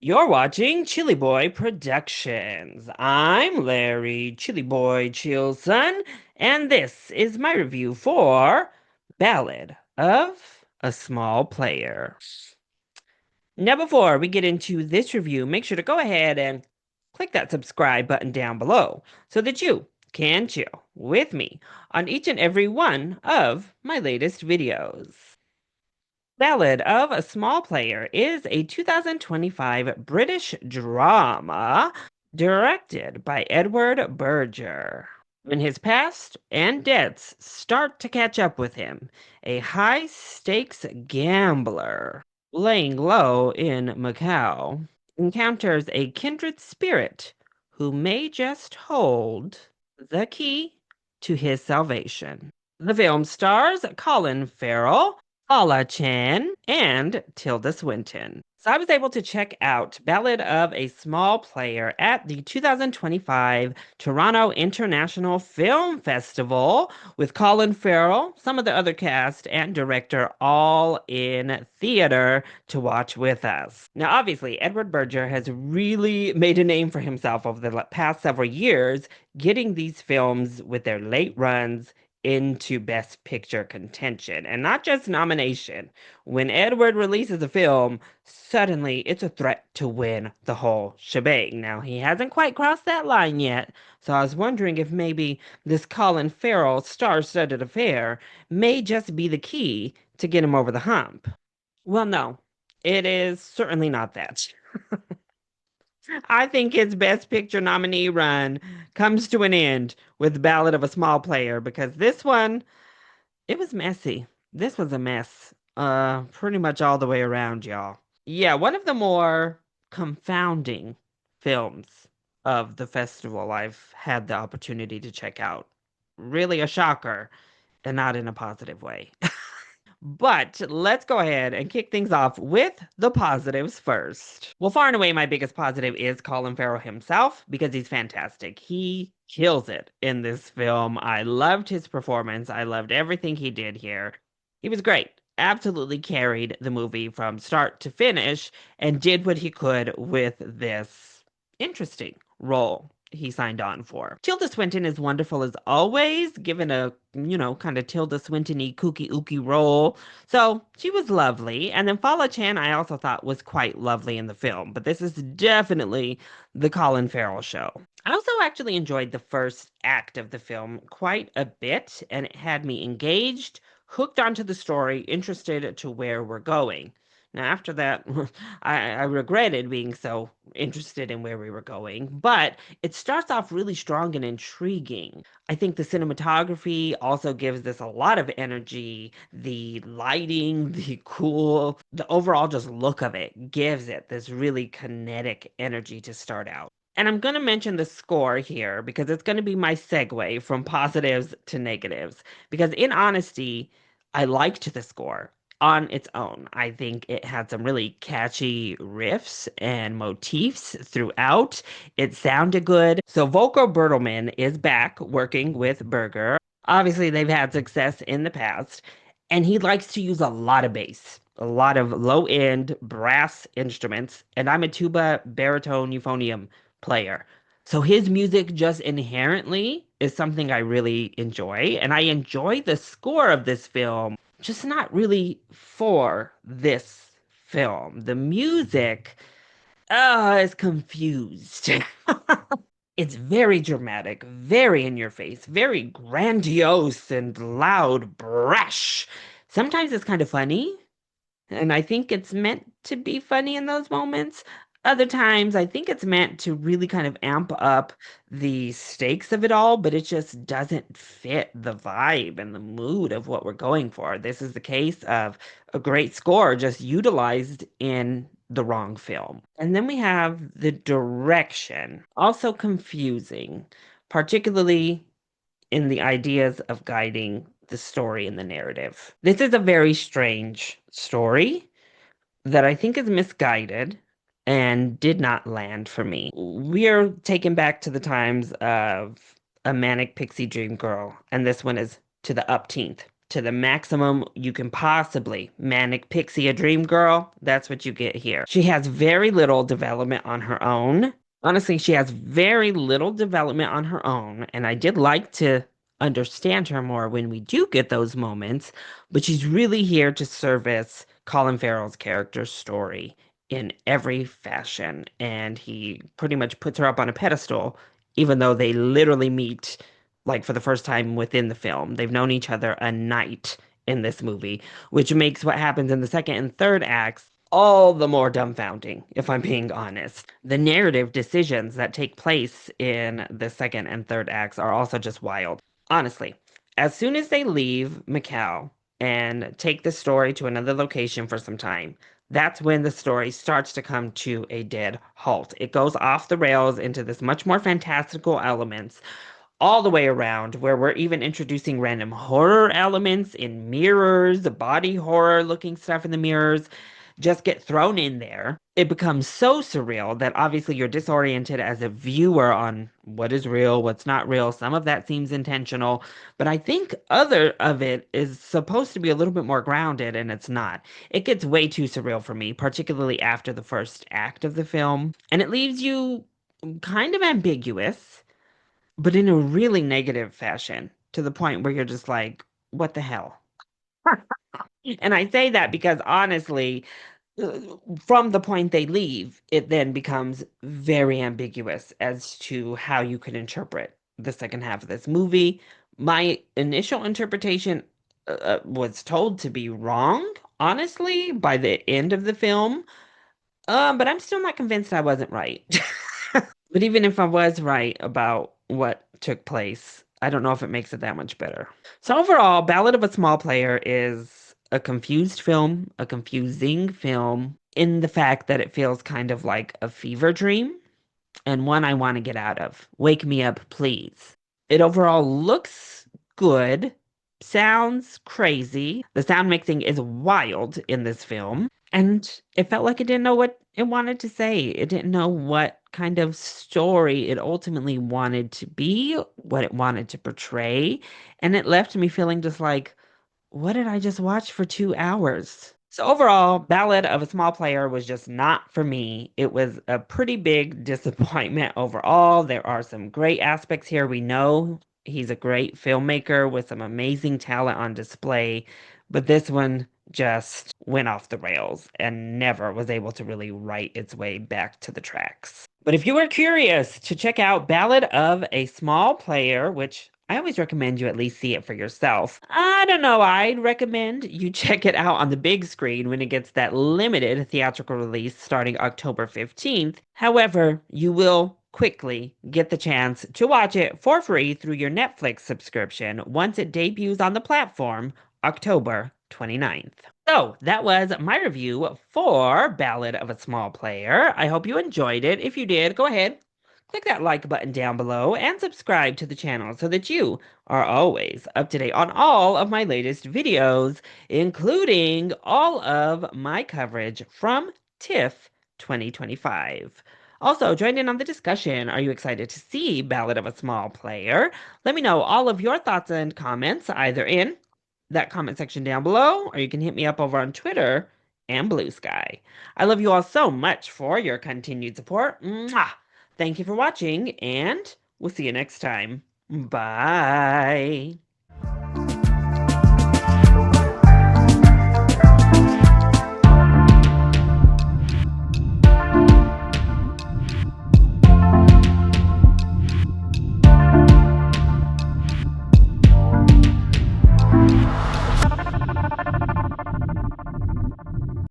You're watching ChillyBoy Productions. I'm Larry ChillyBoy Chillson, and this is my review for Ballad of a Small Player. Now, before we get into this review, make sure to go ahead and click that subscribe button down below so that you can chill with me on each and every one of my latest videos. Ballad of a Small Player is a 2025 British drama directed by Edward Berger. When his past and debts start to catch up with him, a high stakes gambler laying low in Macau encounters a kindred spirit who may just hold the key to his salvation. The film stars Colin Farrell, Paula Chan, and Tilda Swinton. So I was able to check out Ballad of a Small Player at the 2025 Toronto International Film Festival with Colin Farrell, some of the other cast, and director all in theater to watch with us. Now, obviously, Edward Berger has really made a name for himself over the past several years, getting these films with their late runs into Best Picture contention and not just nomination. When Edward releases a film, suddenly it's a threat to win the whole shebang. Now, he hasn't quite crossed that line yet, so I was wondering if maybe this Colin Farrell star-studded affair may just be the key to get him over the hump. Well, no, it is certainly not that. I think his Best Picture nominee run comes to an end with Ballad of a Small Player because this one, it was messy. This was a mess. Pretty much all the way around, y'all. Yeah, one of the more confounding films of the festival I've had the opportunity to check out. Really a shocker, and not in a positive way. But let's go ahead and kick things off with the positives first. Well, far and away, my biggest positive is Colin Farrell himself because he's fantastic. He kills it in this film. I loved his performance. I loved everything he did here. He was great. Absolutely carried the movie from start to finish and did what he could with this interesting role he signed on for. Tilda Swinton is wonderful as always, given a, kind of Tilda Swinton-y kooky ooky role. So she was lovely. And then Fala Chan, I also thought was quite lovely in the film. But this is definitely the Colin Farrell show. I also actually enjoyed the first act of the film quite a bit, and it had me engaged, hooked onto the story, interested to where we're going. Now, after that, I regretted being so interested in where we were going, but it starts off really strong and intriguing. I think the cinematography also gives this a lot of energy. The lighting, the overall just look of it gives it this really kinetic energy to start out. And I'm going to mention the score here because it's going to be my segue from positives to negatives. Because in honesty, I liked the score on its own. I think it had some really catchy riffs and motifs throughout. It sounded good. So Volker Bertelmann is back working with Berger. Obviously, they've had success in the past, and he likes to use a lot of bass, a lot of low-end brass instruments, and I'm a tuba, baritone, euphonium player. So his music just inherently is something I really enjoy, and I enjoy the score of this film, just not really for this film. The music, is confused. It's very dramatic, very in your face, very grandiose and loud, brash. Sometimes it's kind of funny, and I think it's meant to be funny in those moments. Other times, I think it's meant to really kind of amp up the stakes of it all, but it just doesn't fit the vibe and the mood of what we're going for. This is the case of a great score just utilized in the wrong film. And then we have the direction, also confusing, particularly in the ideas of guiding the story and the narrative. This is a very strange story that I think is misguided and did not land for me. We are taken back to the times of a manic pixie dream girl, and this one is to the upteenth to the maximum you can possibly. Manic pixie a dream girl, that's what you get here. She has very little development on her own. Honestly, she has very little development on her own, and I did like to understand her more when we do get those moments, but she's really here to service Colin Farrell's character story in every fashion, and he pretty much puts her up on a pedestal, even though they literally meet like for the first time within the film. They've known each other a night in this movie, which makes what happens in the second and third acts all the more dumbfounding, if I'm being honest. The narrative decisions that take place in the second and third acts are also just wild. Honestly, as soon as they leave Macau and take the story to another location for some time, that's when the story starts to come to a dead halt. It goes off the rails into this much more fantastical elements all the way around, where we're even introducing random horror elements in mirrors, the body horror looking stuff in the mirrors just get thrown in there. It becomes so surreal that obviously you're disoriented as a viewer on what is real, what's not real. Some of that seems intentional, but I think other of it is supposed to be a little bit more grounded, and it's not. It gets way too surreal for me, particularly after the first act of the film, and it leaves you kind of ambiguous but in a really negative fashion to the point where you're just like, what the hell? And I say that because honestly, uh, from the point they leave, it then becomes very ambiguous as to how you could interpret the second half of this movie. My initial interpretation was told to be wrong, honestly, by the end of the film. But I'm still not convinced I wasn't right. But even if I was right about what took place, I don't know if it makes it that much better. So overall, Ballad of a Small Player is a confused film, a confusing film in the fact that it feels kind of like a fever dream and one I want to get out of. Wake me up, please. It overall looks good, sounds crazy. The sound mixing is wild in this film, and it felt like it didn't know what it wanted to say. It didn't know what kind of story it ultimately wanted to be, what it wanted to portray, and it left me feeling just like, what did I just watch for 2 hours? So overall, Ballad of a Small Player was just not for me. It was a pretty big disappointment overall. There are some great aspects here. We know he's a great filmmaker with some amazing talent on display, but this one just went off the rails and never was able to really right its way back to the tracks. But if you were curious to check out Ballad of a Small Player, which I always recommend you at least see it for yourself. I don't know, I'd recommend you check it out on the big screen when it gets that limited theatrical release starting October 15th. However, you will quickly get the chance to watch it for free through your Netflix subscription once it debuts on the platform October 29th. So that was my review for Ballad of a Small Player. I hope you enjoyed it. If you did, go ahead, click that like button down below and subscribe to the channel so that you are always up to date on all of my latest videos, including all of my coverage from TIFF 2025. Also, join in on the discussion. Are you excited to see Ballad of a Small Player? Let me know all of your thoughts and comments either in that comment section down below, or you can hit me up over on Twitter and Blue Sky. I love you all so much for your continued support. Mwah! Thank you for watching, and we'll see you next time. Bye.